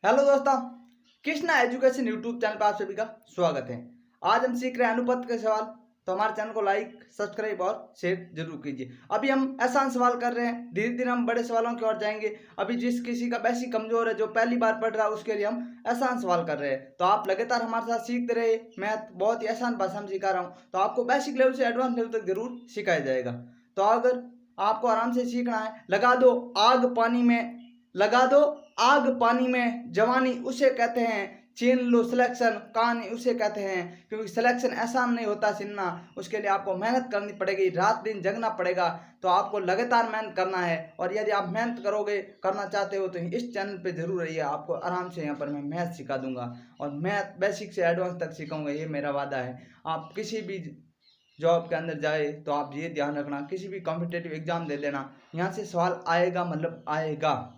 Hello दोस्तों, Krishna education YouTube channel पर आप सभी का स्वागत है। आज हम सीख रहे हैं अनुपात के सवाल। तो हमारे चैनल को लाइक, सब्सक्राइब और शेयर जरूर कीजिए। अभी हम आसान सवाल कर रहे हैं, धीरे धीरे हम बड़े सवालों की ओर जाएंगे। अभी जिस किसी का बेसिक कमजोर है, जो पहली बार पढ़ रहा है, उसके लिए हम आसान सवाल कर रहे हैं। तो आप लगातार हमारे साथ सीखते रहे। मैथ बहुत ही आसान भाषा में सिखा रहा हूँ, तो आपको बेसिक लेवल से एडवांस लेवल तक जरूर सिखाया जाएगा। तो अगर आपको आराम से सीखना है, लगा दो आग पानी में, लगा दो आग पानी में, जवानी उसे कहते हैं, छीन लो सिलेक्शन कहानी उसे कहते हैं। क्योंकि सिलेक्शन आसान नहीं होता चुनना, उसके लिए आपको मेहनत करनी पड़ेगी, रात दिन जगना पड़ेगा। तो आपको लगातार मेहनत करना है, और यदि आप मेहनत करोगे, करना चाहते हो, तो इस चैनल पे जरूर रहिए। आपको आराम से यहाँ पर मैं मैथ सिखा दूंगा, और मैथ बेसिक से एडवांस तक सिखाऊंगा, ये मेरा वादा है। आप किसी भी जॉब के अंदर जाए तो आप ये ध्यान रखना, किसी भी कॉम्पिटेटिव एग्जाम दे लेना, यहाँ से सवाल आएगा मतलब आएगा।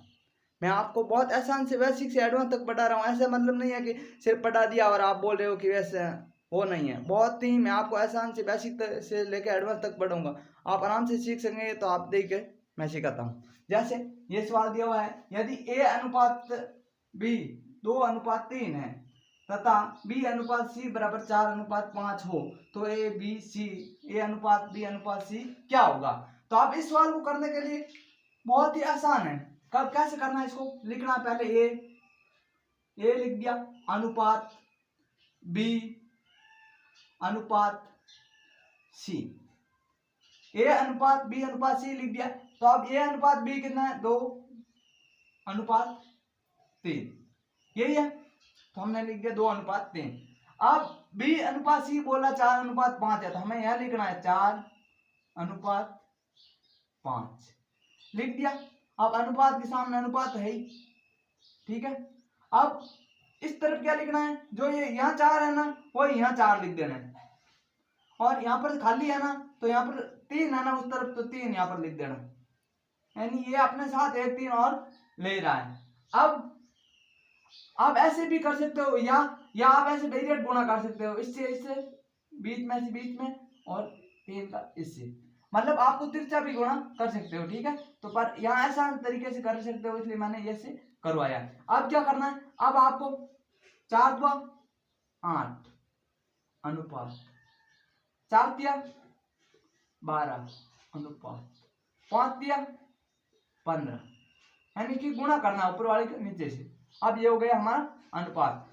मैं आपको बहुत आसान से बेसिक से एडवांस तक पढ़ा रहा हूँ। ऐसा मतलब नहीं है कि सिर्फ पढ़ा दिया और आप बोल रहे हो कि वैसे वो नहीं है। बहुत ही मैं आपको आसान से बेसिक से लेकर एडवांस तक पढ़ाऊंगा, आप आराम से सीख सकेंगे। तो आप देख के मैं सिखाता हूँ। जैसे ये सवाल दिया हुआ है, यदि ए अनुपात बी 2:3 है तथा बी अनुपात सी बराबर 4:5 हो, तो ए बी सी, ए अनुपात बी अनुपात सी क्या होगा। तो आप इस सवाल को करने के लिए बहुत ही आसान है। कब कैसे करना है, इसको लिखना है। पहले ए लिख दिया, अनुपात बी अनुपात सी, ए अनुपात बी अनुपात सी लिख दिया। तो अब ए अनुपात बी कितना है, 2:3, यही है। तो हमने लिख दिया 2:3। अब बी अनुपात सी बोला 4:5 है, तो हमें यह लिखना है 4:5 लिख दिया। अब अनुपात के सामने अनुपात है ही, ठीक है। अब इस तरफ क्या लिखना है, जो ये यहाँ 4 है ना, वो यहाँ 4 लिख देना है। और यहाँ पर खाली है ना, तो यहाँ पर 3 है ना उस तरफ, तो 3 यहाँ पर लिख देना। यानी ये अपने साथ 1 3 और ले रहा है। अब आप ऐसे भी कर सकते हो, या आप ऐसे डायरेक्ट गुणा कर सकते हो, इससे इससे, बीच में से बीच में, और 3 का इससे। मतलब आपको तिरछा भी गुणा कर सकते हो, ठीक है। तो पर यहाँ ऐसा तरीके से कर सकते हो, इसलिए मैंने ये से करवाया। अब क्या करना है, अब आपको 4:8 अनुपात 4:12 अनुपात 5:15, यानी कि गुणा करना ऊपर वाले के नीचे से। अब ये हो गया हमारा अनुपात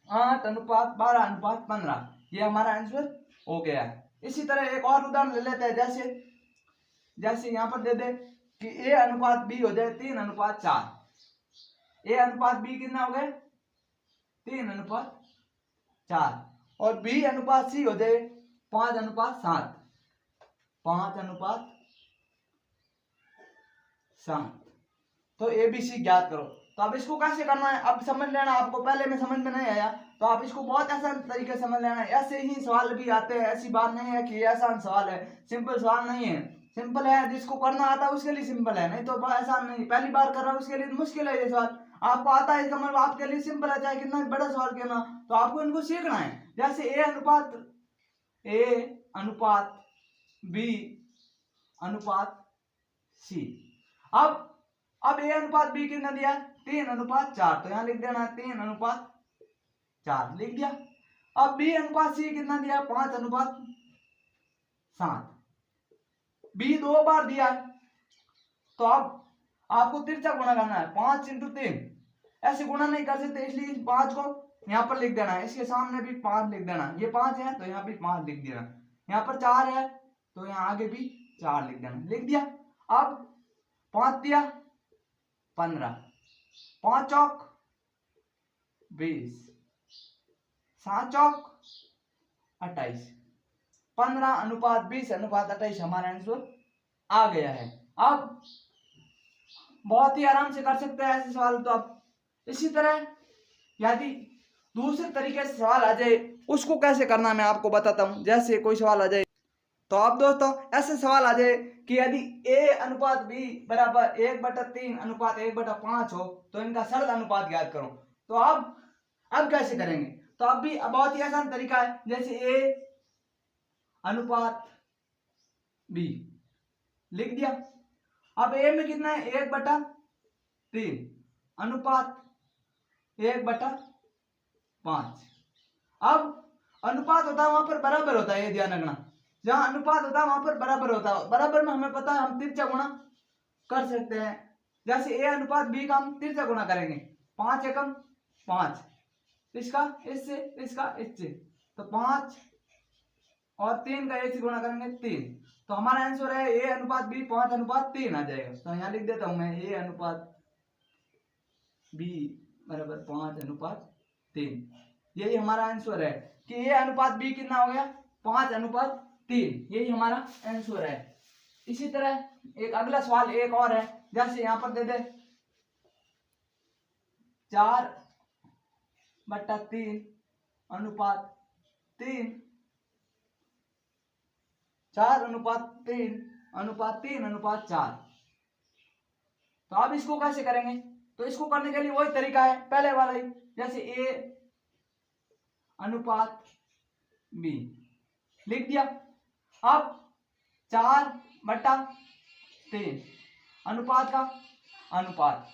8:12:15, ये हमारा आंसर हो गया है। इसी तरह एक और उदाहरण ले लेते हैं। जैसे यहां पर दे दे कि ए अनुपात बी हो जाए 3:4। ए अनुपात बी कितना हो गए, 3:4, और बी अनुपात सी हो जाए 5:7। 5:7, तो ए बी सी ज्ञात करो। तो अब इसको कैसे करना है, अब समझ लेना। आपको पहले में समझ में नहीं आया, तो आप इसको बहुत आसान तरीके से समझ लेना। ऐसे ही सवाल भी आते हैं, ऐसी बात नहीं है कि ये आसान सवाल है। सिंपल सवाल नहीं है, सिंपल है, जिसको करना आता है उसके लिए सिंपल है, नहीं तो आसान नहीं। पहली बार कर रहा है उसके लिए मुश्किल है ये सवाल। आपको आता है इसका मतलब आपके लिए सिंपल है, चाहे कितना बड़ा सवाल क्यों ना। तो आपको इनको सीखना है। जैसे ए अनुपात बी अनुपात सी। अब ए अनुपात बी कितना दिया, 3:4, तो यहां लिख देना 3:4 लिख दिया। अब बी अनुपात सी कितना दिया, 5:7। बी 2 बार दिया है, तो अब आपको तिरछा गुणा करना है, 5 × 3। ऐसे गुणा नहीं कर सकते, इसलिए इस 5 को यहाँ पर लिख देना है, इसके सामने भी 5 लिख देना। ये 5 है तो यहाँ भी 5 लिख देना। यहाँ पर 4 है तो यहाँ आगे भी 4 लिख देना, लिख दिया। अब 5 दिया 15, 5 चौक 20, 7 चौक 28, 15:20:28 हमारा आंसर आ गया है। अब बहुत ही आराम से कर सकते हैं ऐसे सवाल। तो आप इसी तरह यदि दूसरे तरीके से सवाल आ जाए, उसको कैसे करना मैं आपको बताता हूं। जैसे कोई सवाल आ जाए, तो आप दोस्तों ऐसे सवाल आ जाए कि यदि ए अनुपात बी बराबर 1/3 अनुपात 1/5 हो, तो इनका सरल अनुपात ज्ञात करो। तो अब कैसे करेंगे, तो अब भी बहुत ही आसान तरीका है। जैसे ए अनुपात बी लिख दिया। अब ए में कितना है, 1/3 अनुपात 1/5। अब अनुपात होता है वहां पर बराबर होता है, ये ध्यान रखना, जहां अनुपात होता है वहां पर बराबर होता है। बराबर में हमें पता है हम तिरछा गुणा कर सकते हैं। जैसे a अनुपात b का हम तिरछा गुणा करेंगे, 5 एकम 5, इसका इससे, इसका इससे, तो 5 और 3 का a से गुणा करेंगे 3, तो हमारा आंसर है a अनुपात b 5:3 आ जाएगा। तो यहाँ लिख देता हूं मैं a अनुपात b बराबर 5:3। यही हमारा आंसर है कि a अनुपात b कितना हो गया, 5:3। यही हमारा आंसर है। इसी तरह एक अगला सवाल एक और है, जैसे यहां पर दे दे 4/3:3, 4:3:3:4। तो अब इसको कैसे करेंगे, तो इसको करने के लिए वही तरीका है पहले वाला ही, जैसे a अनुपात b लिख दिया। अब 4/3 अनुपात का अनुपात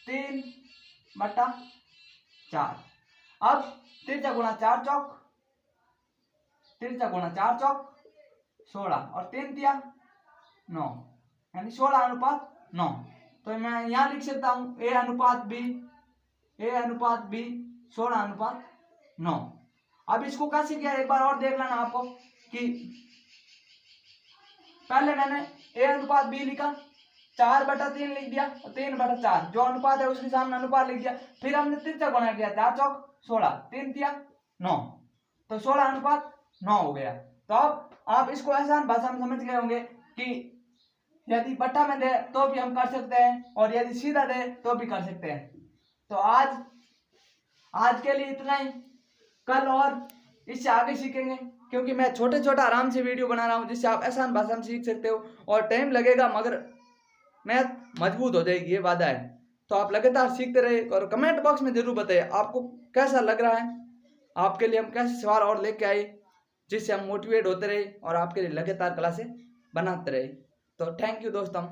3/4। अब तिरछा गुणा 4 चौक, तिरछा गुणा 4 चौक 16 और 3 दिया 9, यानी 16:9। तो मैं यहां लिख सकता हूं a अनुपात b 16:9। अब इसको कैसे किया एक बार और देख लेना आपको कि पहले मैंने a अनुपात b लिखा, 4/3 लिख दिया और 3/4 जो अनुपात है उसके सामने अनुपात लिख दिया। फिर हमने तिरछा गुणा किया, 4 चौक 16, 3 दिया 9, तो 16:9 हो गया। तो अब आप इसको आसान भाषा में समझ गए होंगे कि यदि बट्टा में दे तो भी हम कर सकते हैं और यदि सीधा दे तो भी कर सकते हैं। तो आज के लिए इतना ही, कल और इससे आगे सीखेंगे, क्योंकि मैं छोटे छोटा आराम से वीडियो बना रहा हूँ जिससे आप आसान भाषा में सीख सकते हो। और टाइम लगेगा मगर मैथ मजबूत हो जाएगी, ये वादा है। तो आप लगातार सीखते रहे और कमेंट बॉक्स में जरूर बताइए आपको कैसा लग रहा है, आपके लिए हम कैसे सवाल और लेके आए जिससे हम मोटिवेट होते रहे और आपके लिए लगातार क्लासें बनाते रहे। तो थैंक यू दोस्तों।